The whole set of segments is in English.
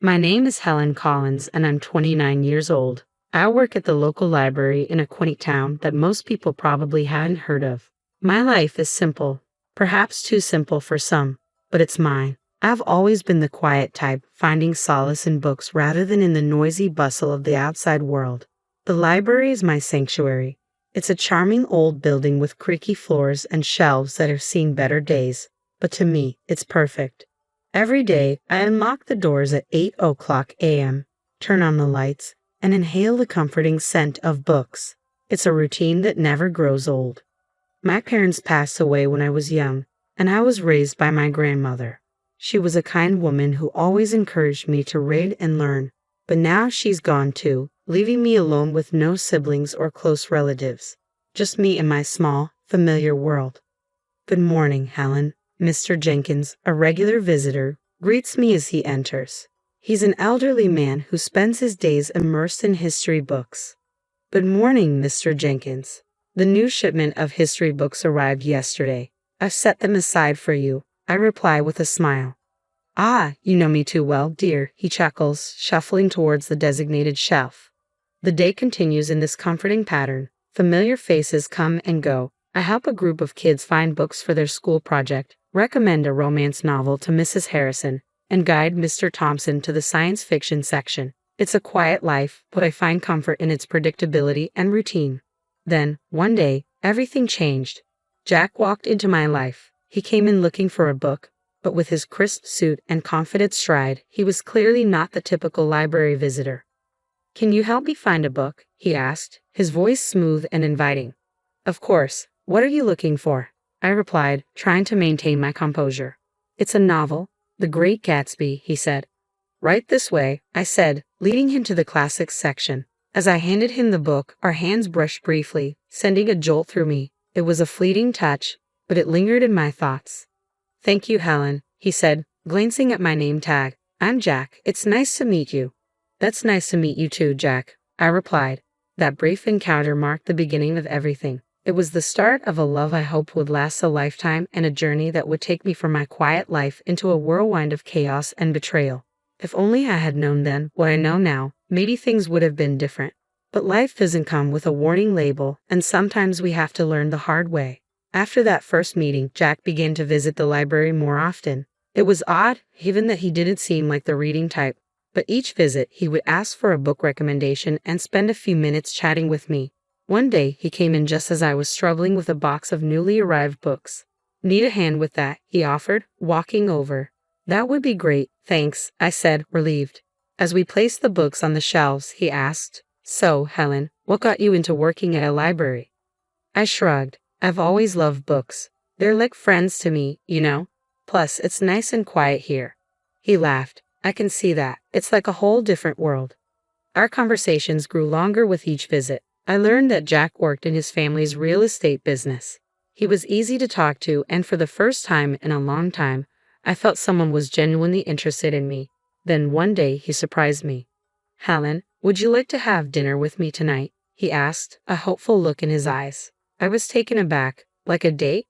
My name is Helen Collins and I'm 29 years old. I work at the local library in a quaint town that most people probably hadn't heard of. My life is simple, perhaps too simple for some, but it's mine. I've always been the quiet type, finding solace in books rather than in the noisy bustle of the outside world. The library is my sanctuary. It's a charming old building with creaky floors and shelves that have seen better days, but to me, it's perfect. Every day, I unlock the doors at 8 o'clock a.m., turn on the lights, and inhale the comforting scent of books. It's a routine that never grows old. My parents passed away when I was young, and I was raised by my grandmother. She was a kind woman who always encouraged me to read and learn, but now she's gone too, leaving me alone with no siblings or close relatives. Just me and my small, familiar world. Good morning, Helen. Mr. Jenkins, a regular visitor, greets me as he enters. He's an elderly man who spends his days immersed in history books. Good morning, Mr. Jenkins. The new shipment of history books arrived yesterday. I've set them aside for you, I reply with a smile. Ah, you know me too well, dear, he chuckles, shuffling towards the designated shelf. The day continues in this comforting pattern. Familiar faces come and go. I help a group of kids find books for their school project, recommend a romance novel to Mrs. Harrison, and guide Mr. Thompson to the science fiction section. It's a quiet life, but I find comfort in its predictability and routine. Then, one day, everything changed. Jack walked into my life. He came in looking for a book, but with his crisp suit and confident stride, he was clearly not the typical library visitor. Can you help me find a book? He asked, his voice smooth and inviting. Of course. What are you looking for? I replied, trying to maintain my composure. It's a novel, The Great Gatsby, he said. Right this way, I said, leading him to the classics section. As I handed him the book, our hands brushed briefly, sending a jolt through me. It was a fleeting touch, but it lingered in my thoughts. Thank you, Helen, he said, glancing at my name tag. I'm Jack. It's nice to meet you. That's nice to meet you too, Jack, I replied. That brief encounter marked the beginning of everything. It was the start of a love I hoped would last a lifetime and a journey that would take me from my quiet life into a whirlwind of chaos and betrayal. If only I had known then what I know now, maybe things would have been different. But life doesn't come with a warning label, and sometimes we have to learn the hard way. After that first meeting, Jack began to visit the library more often. It was odd, even that he didn't seem like the reading type. But each visit, he would ask for a book recommendation and spend a few minutes chatting with me. One day, he came in just as I was struggling with a box of newly arrived books. Need a hand with that, he offered, walking over. That would be great, thanks, I said, relieved. As we placed the books on the shelves, he asked, So, Helen, what got you into working at a library? I shrugged. I've always loved books. They're like friends to me, you know? Plus, it's nice and quiet here. He laughed. I can see that. It's like a whole different world. Our conversations grew longer with each visit. I learned that Jack worked in his family's real estate business. He was easy to talk to, and for the first time in a long time, I felt someone was genuinely interested in me. Then one day he surprised me. Helen, would you like to have dinner with me tonight? He asked, a hopeful look in his eyes. I was taken aback. Like a date?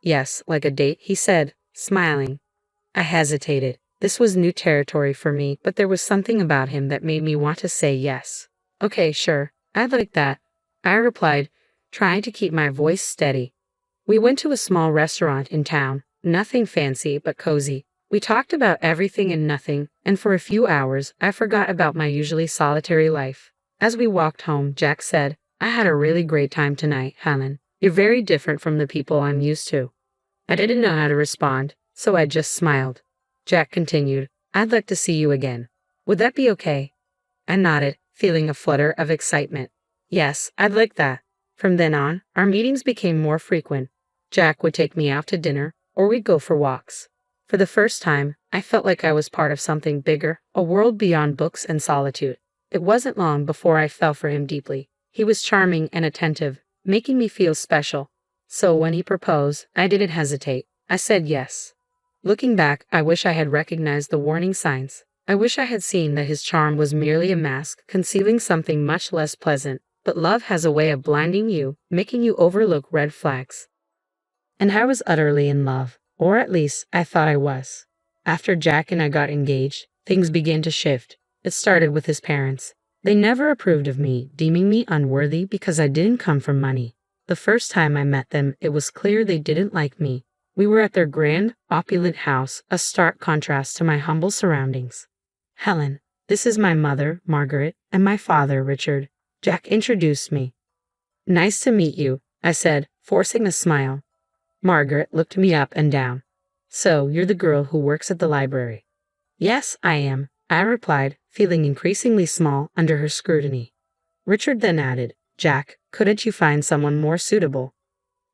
Yes, like a date, he said, smiling. I hesitated. This was new territory for me, but there was something about him that made me want to say yes. Okay, sure. I'd like that, I replied, trying to keep my voice steady. We went to a small restaurant in town, nothing fancy but cozy. We talked about everything and nothing, and for a few hours, I forgot about my usually solitary life. As we walked home, Jack said, I had a really great time tonight, Helen. You're very different from the people I'm used to. I didn't know how to respond, so I just smiled. Jack continued, I'd like to see you again. Would that be okay? I nodded, feeling a flutter of excitement. Yes, I'd like that. From then on, our meetings became more frequent. Jack would take me out to dinner, or we'd go for walks. For the first time, I felt like I was part of something bigger, a world beyond books and solitude. It wasn't long before I fell for him deeply. He was charming and attentive, making me feel special. So when he proposed, I didn't hesitate. I said yes. Looking back, I wish I had recognized the warning signs. I wish I had seen that his charm was merely a mask, concealing something much less pleasant. But love has a way of blinding you, making you overlook red flags. And I was utterly in love, or at least I thought I was. After Jack and I got engaged, things began to shift. It started with his parents. They never approved of me, deeming me unworthy because I didn't come from money. The first time I met them, it was clear they didn't like me. We were at their grand, opulent house, a stark contrast to my humble surroundings. Helen, this is my mother, Margaret, and my father, Richard. Jack introduced me. Nice to meet you, I said, forcing a smile. Margaret looked me up and down. So, you're the girl who works at the library? Yes, I am, I replied, feeling increasingly small under her scrutiny. Richard then added, Jack, couldn't you find someone more suitable?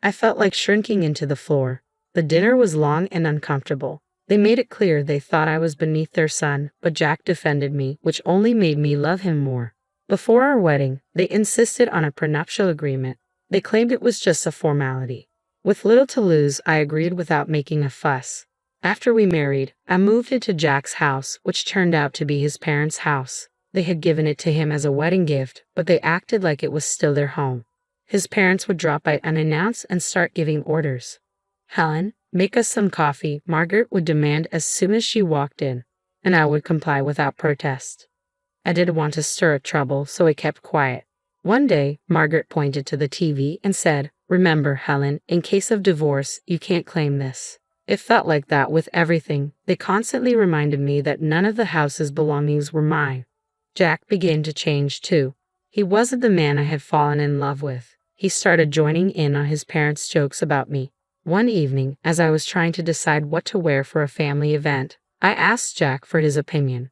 I felt like shrinking into the floor. The dinner was long and uncomfortable. They made it clear they thought I was beneath their son, but Jack defended me, which only made me love him more. Before our wedding, they insisted on a prenuptial agreement. They claimed it was just a formality. With little to lose, I agreed without making a fuss. After we married, I moved into Jack's house, which turned out to be his parents' house. They had given it to him as a wedding gift, but they acted like it was still their home. His parents would drop by unannounced and start giving orders. Helen, make us some coffee, Margaret would demand as soon as she walked in, and I would comply without protest. I didn't want to stir up trouble, so I kept quiet. One day, Margaret pointed to the TV and said, Remember, Helen, in case of divorce, you can't claim this. It felt like that with everything. They constantly reminded me that none of the house's belongings were mine. Jack began to change too. He wasn't the man I had fallen in love with. He started joining in on his parents' jokes about me. One evening, as I was trying to decide what to wear for a family event, I asked Jack for his opinion.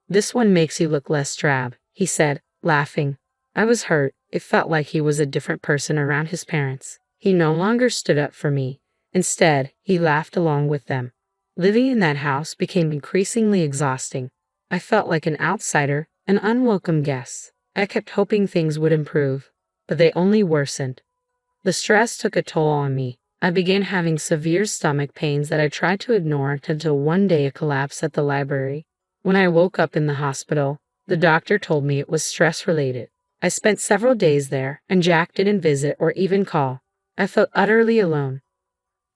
This one makes you look less drab, he said, laughing. I was hurt. It felt like he was a different person around his parents. He no longer stood up for me. Instead, he laughed along with them. Living in that house became increasingly exhausting. I felt like an outsider, an unwelcome guest. I kept hoping things would improve, but they only worsened. The stress took a toll on me. I began having severe stomach pains that I tried to ignore until one day a collapse at the library. When I woke up in the hospital, the doctor told me it was stress-related. I spent several days there, and Jack didn't visit or even call. I felt utterly alone.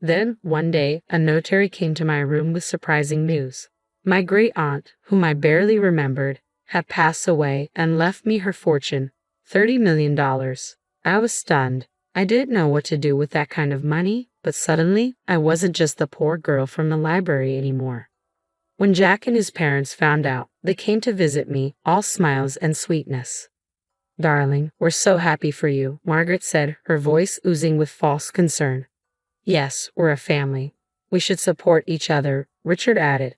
Then, one day, a notary came to my room with surprising news. My great-aunt, whom I barely remembered, had passed away and left me her fortune, $30 million. I was stunned. I didn't know what to do with that kind of money, but suddenly, I wasn't just the poor girl from the library anymore. When Jack and his parents found out, they came to visit me, all smiles and sweetness. Darling, we're so happy for you, Margaret said, her voice oozing with false concern. Yes, we're a family. We should support each other, Richard added.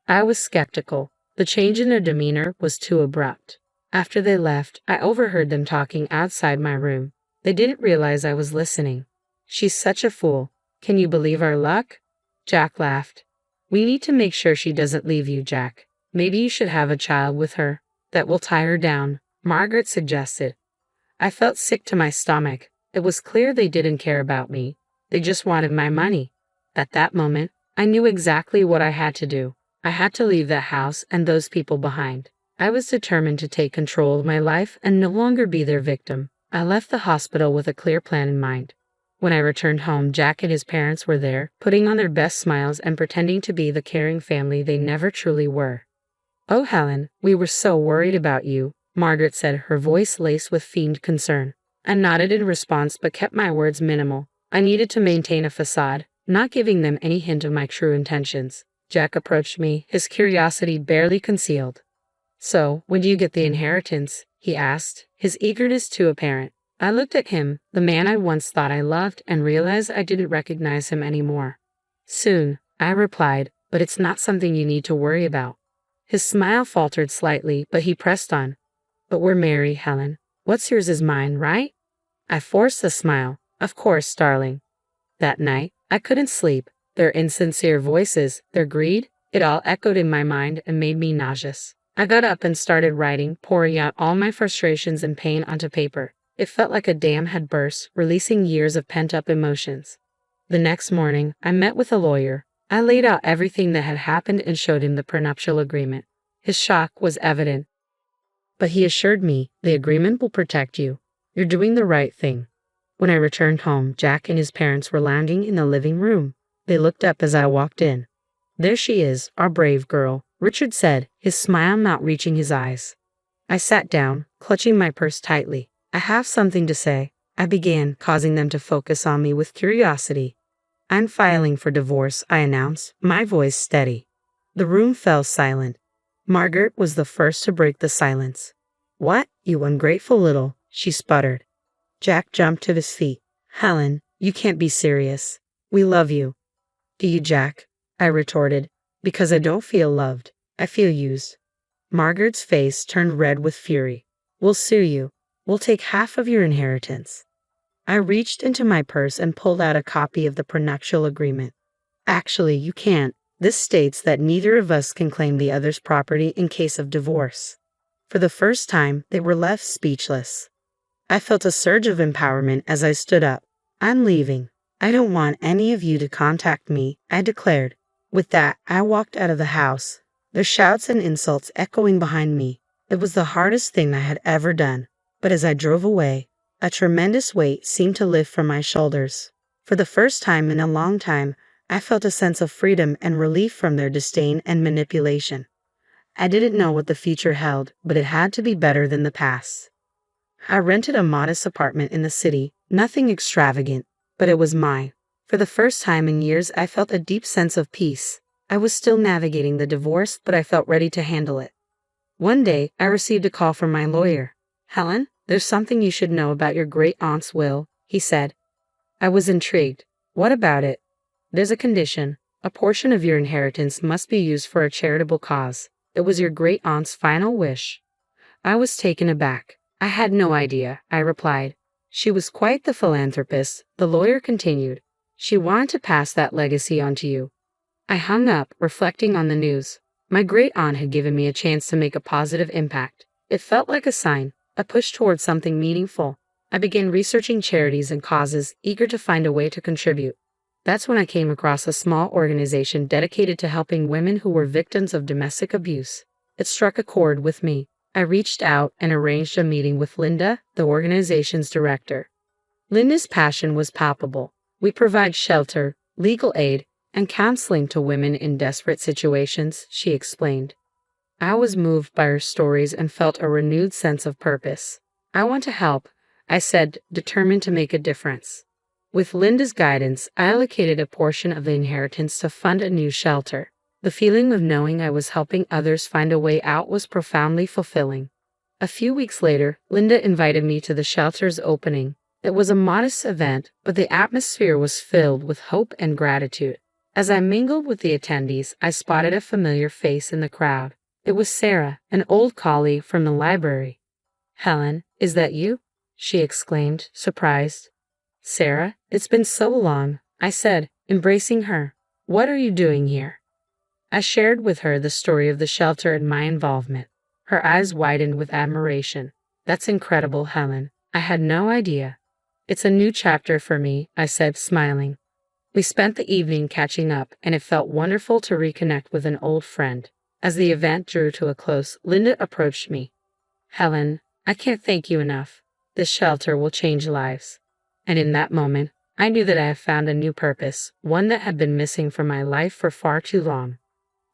I was skeptical. The change in their demeanor was too abrupt. After they left, I overheard them talking outside my room. They didn't realize I was listening. She's such a fool. Can you believe our luck? Jack laughed. We need to make sure she doesn't leave you, Jack. Maybe you should have a child with her. That will tie her down, Margaret suggested. I felt sick to my stomach. It was clear they didn't care about me. They just wanted my money. At that moment, I knew exactly what I had to do. I had to leave that house and those people behind. I was determined to take control of my life and no longer be their victim. I left the hospital with a clear plan in mind. When I returned home, Jack and his parents were there, putting on their best smiles and pretending to be the caring family they never truly were. Oh, Helen, we were so worried about you, Margaret said, her voice laced with feigned concern. I nodded in response but kept my words minimal. I needed to maintain a facade, not giving them any hint of my true intentions. Jack approached me, his curiosity barely concealed. So, when do you get the inheritance? He asked, his eagerness too apparent. I looked at him, the man I once thought I loved, and realized I didn't recognize him anymore. Soon, I replied, but it's not something you need to worry about. His smile faltered slightly, but he pressed on. But we're married, Helen. What's yours is mine, right? I forced a smile. Of course, darling. That night, I couldn't sleep. Their insincere voices, their greed, it all echoed in my mind and made me nauseous. I got up and started writing, pouring out all my frustrations and pain onto paper. It felt like a dam had burst, releasing years of pent-up emotions. The next morning, I met with a lawyer. I laid out everything that had happened and showed him the prenuptial agreement. His shock was evident. But he assured me, the agreement will protect you. You're doing the right thing. When I returned home, Jack and his parents were lounging in the living room. They looked up as I walked in. There she is, our brave girl, Richard said, his smile not reaching his eyes. I sat down, clutching my purse tightly. I have something to say, I began, causing them to focus on me with curiosity. I'm filing for divorce, I announced, my voice steady. The room fell silent. Margaret was the first to break the silence. What, you ungrateful little, she sputtered. Jack jumped to his feet. Helen, you can't be serious. We love you. Do you, Jack? I retorted. Because I don't feel loved. I feel used. Margaret's face turned red with fury. We'll sue you. We'll take half of your inheritance. I reached into my purse and pulled out a copy of the prenuptial agreement. Actually, you can't. This states that neither of us can claim the other's property in case of divorce. For the first time, they were left speechless. I felt a surge of empowerment as I stood up. I'm leaving. I don't want any of you to contact me, I declared. With that, I walked out of the house, their shouts and insults echoing behind me. It was the hardest thing I had ever done. But as I drove away, a tremendous weight seemed to lift from my shoulders. For the first time in a long time, I felt a sense of freedom and relief from their disdain and manipulation. I didn't know what the future held, but it had to be better than the past. I rented a modest apartment in the city, nothing extravagant, but it was mine. For the first time in years, I felt a deep sense of peace. I was still navigating the divorce, but I felt ready to handle it. One day, I received a call from my lawyer. Helen, there's something you should know about your great-aunt's will, he said. I was intrigued. What about it? There's a condition. A portion of your inheritance must be used for a charitable cause. It was your great-aunt's final wish. I was taken aback. I had no idea, I replied. She was quite the philanthropist, the lawyer continued. She wanted to pass that legacy on to you. I hung up, reflecting on the news. My great-aunt had given me a chance to make a positive impact. It felt like a sign, a push towards something meaningful. I began researching charities and causes, eager to find a way to contribute. That's when I came across a small organization dedicated to helping women who were victims of domestic abuse. It struck a chord with me. I reached out and arranged a meeting with Linda, the organization's director. Linda's passion was palpable. We provide shelter, legal aid, and counseling to women in desperate situations, she explained. I was moved by her stories and felt a renewed sense of purpose. I want to help, I said, determined to make a difference. With Linda's guidance, I allocated a portion of the inheritance to fund a new shelter. The feeling of knowing I was helping others find a way out was profoundly fulfilling. A few weeks later, Linda invited me to the shelter's opening. It was a modest event, but the atmosphere was filled with hope and gratitude. As I mingled with the attendees, I spotted a familiar face in the crowd. It was Sarah, an old colleague from the library. Helen, is that you? She exclaimed, surprised. Sarah, it's been so long, I said, embracing her. What are you doing here? I shared with her the story of the shelter and my involvement. Her eyes widened with admiration. That's incredible, Helen. I had no idea. It's a new chapter for me, I said, smiling. We spent the evening catching up, and it felt wonderful to reconnect with an old friend. As the event drew to a close, Linda approached me. Helen, I can't thank you enough. This shelter will change lives. And in that moment, I knew that I had found a new purpose, one that had been missing from my life for far too long.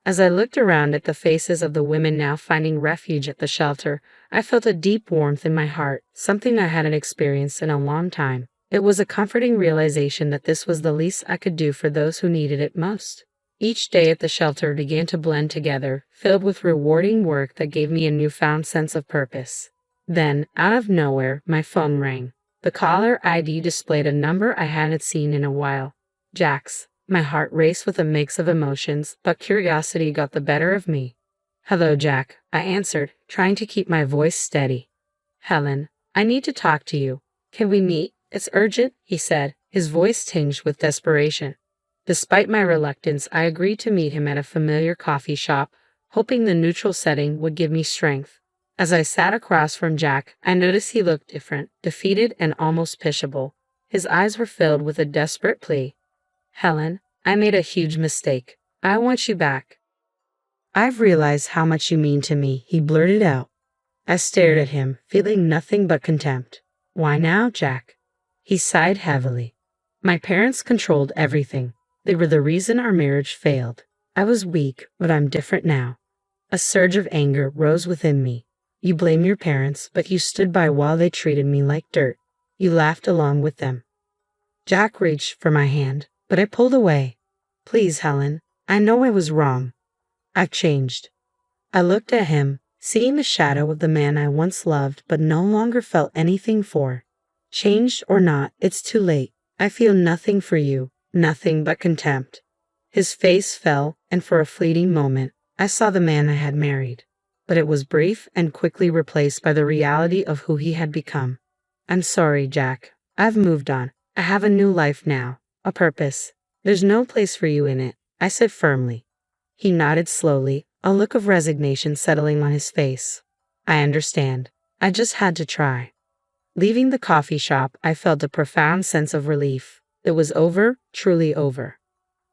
As I looked around at the faces of the women now finding refuge at the shelter, I felt a deep warmth in my heart, something I hadn't experienced in a long time. It was a comforting realization that this was the least I could do for those who needed it most. Each day at the shelter began to blend together, filled with rewarding work that gave me a newfound sense of purpose. Then, out of nowhere, my phone rang. The caller ID displayed a number I hadn't seen in a while. Jack's. My heart raced with a mix of emotions, but curiosity got the better of me. Hello, Jack, I answered, trying to keep my voice steady. Helen, I need to talk to you. Can we meet? It's urgent, he said, his voice tinged with desperation. Despite my reluctance, I agreed to meet him at a familiar coffee shop, hoping the neutral setting would give me strength. As I sat across from Jack, I noticed he looked different, defeated and almost pitiable. His eyes were filled with a desperate plea. Helen, I made a huge mistake. I want you back. I've realized how much you mean to me, he blurted out. I stared at him, feeling nothing but contempt. Why now, Jack? He sighed heavily. My parents controlled everything. They were the reason our marriage failed. I was weak, but I'm different now. A surge of anger rose within me. You blame your parents, but you stood by while they treated me like dirt. You laughed along with them. Jack reached for my hand, but I pulled away. Please, Helen, I know I was wrong. I've changed. I looked at him, seeing the shadow of the man I once loved but no longer felt anything for. Changed or not, it's too late. I feel nothing for you, nothing but contempt. His face fell, and for a fleeting moment, I saw the man I had married. But it was brief and quickly replaced by the reality of who he had become. I'm sorry, Jack. I've moved on. I have a new life now, a purpose. There's no place for you in it, I said firmly. He nodded slowly, a look of resignation settling on his face. I understand. I just had to try. Leaving the coffee shop, I felt a profound sense of relief. It was over, truly over.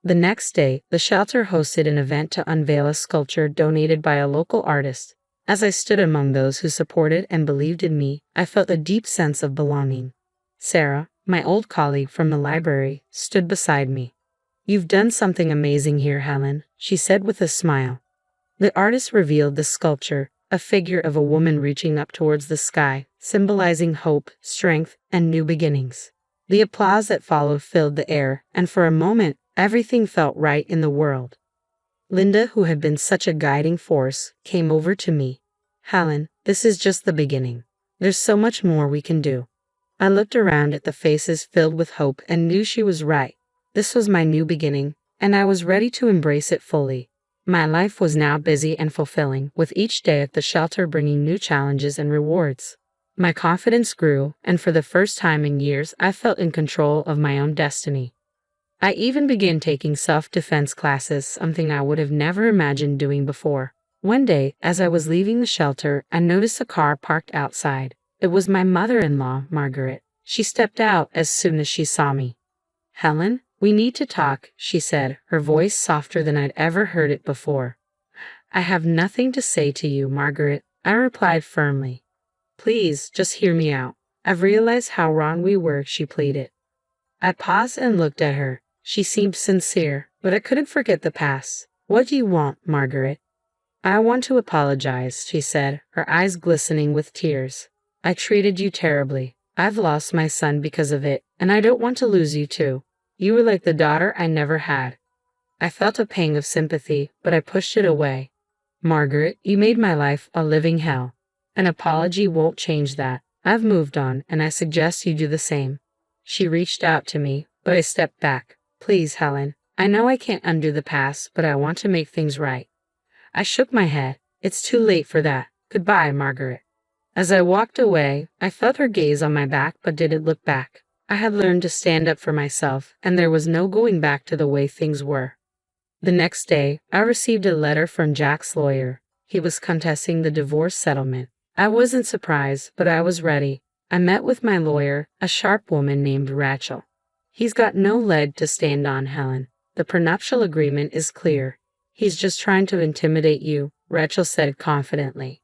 The next day, the shelter hosted an event to unveil a sculpture donated by a local artist. As I stood among those who supported and believed in me, I felt a deep sense of belonging. Sarah, my old colleague from the library, stood beside me. You've done something amazing here, Helen, she said with a smile. The artist revealed the sculpture, a figure of a woman reaching up towards the sky, symbolizing hope, strength, and new beginnings. The applause that followed filled the air, and for a moment, everything felt right in the world. Linda, who had been such a guiding force, came over to me. Helen, this is just the beginning. There's so much more we can do. I looked around at the faces filled with hope and knew she was right. This was my new beginning, and I was ready to embrace it fully. My life was now busy and fulfilling, with each day at the shelter bringing new challenges and rewards. My confidence grew, and for the first time in years, I felt in control of my own destiny. I even began taking self-defense classes, something I would have never imagined doing before. One day, as I was leaving the shelter, I noticed a car parked outside. It was my mother-in-law, Margaret. She stepped out as soon as she saw me. Helen, we need to talk, she said, her voice softer than I'd ever heard it before. I have nothing to say to you, Margaret, I replied firmly. Please, just hear me out. I've realized how wrong we were, she pleaded. I paused and looked at her. She seemed sincere, but I couldn't forget the past. What do you want, Margaret? I want to apologize, she said, her eyes glistening with tears. I treated you terribly. I've lost my son because of it, and I don't want to lose you too. You were like the daughter I never had. I felt a pang of sympathy, but I pushed it away. Margaret, you made my life a living hell. An apology won't change that. I've moved on, and I suggest you do the same. She reached out to me, but I stepped back. Please, Helen, I know I can't undo the past, but I want to make things right. I shook my head. It's too late for that. Goodbye, Margaret. As I walked away, I felt her gaze on my back but didn't look back. I had learned to stand up for myself, and there was no going back to the way things were. The next day, I received a letter from Jack's lawyer. He was contesting the divorce settlement. I wasn't surprised, but I was ready. I met with my lawyer, a sharp woman named Rachel. He's got no leg to stand on, Helen. The prenuptial agreement is clear. He's just trying to intimidate you, Rachel said confidently.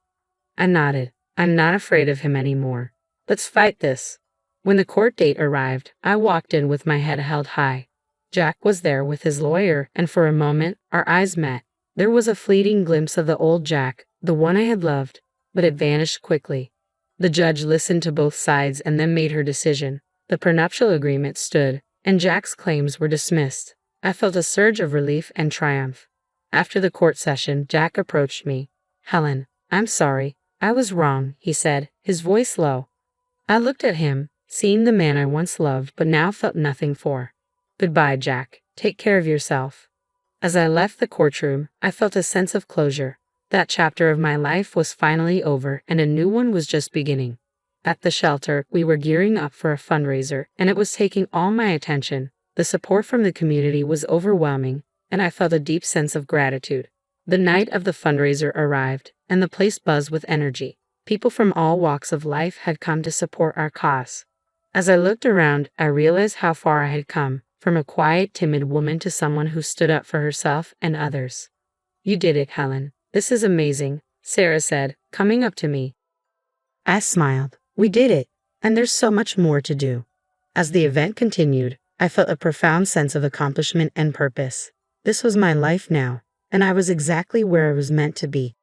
I nodded. I'm not afraid of him anymore. Let's fight this. When the court date arrived, I walked in with my head held high. Jack was there with his lawyer, and for a moment, our eyes met. There was a fleeting glimpse of the old Jack, the one I had loved, but it vanished quickly. The judge listened to both sides and then made her decision. The prenuptial agreement stood, and Jack's claims were dismissed. I felt a surge of relief and triumph. After the court session, Jack approached me. Helen, I'm sorry. I was wrong, he said, his voice low. I looked at him, seeing the man I once loved but now felt nothing for. Goodbye, Jack. Take care of yourself. As I left the courtroom, I felt a sense of closure. That chapter of my life was finally over and a new one was just beginning. At the shelter, we were gearing up for a fundraiser, and it was taking all my attention. The support from the community was overwhelming, and I felt a deep sense of gratitude. The night of the fundraiser arrived, and the place buzzed with energy. People from all walks of life had come to support our cause. As I looked around, I realized how far I had come, from a quiet, timid woman to someone who stood up for herself and others. You did it, Helen. This is amazing, Sarah said, coming up to me. I smiled. We did it, and there's so much more to do. As the event continued, I felt a profound sense of accomplishment and purpose. This was my life now, and I was exactly where I was meant to be.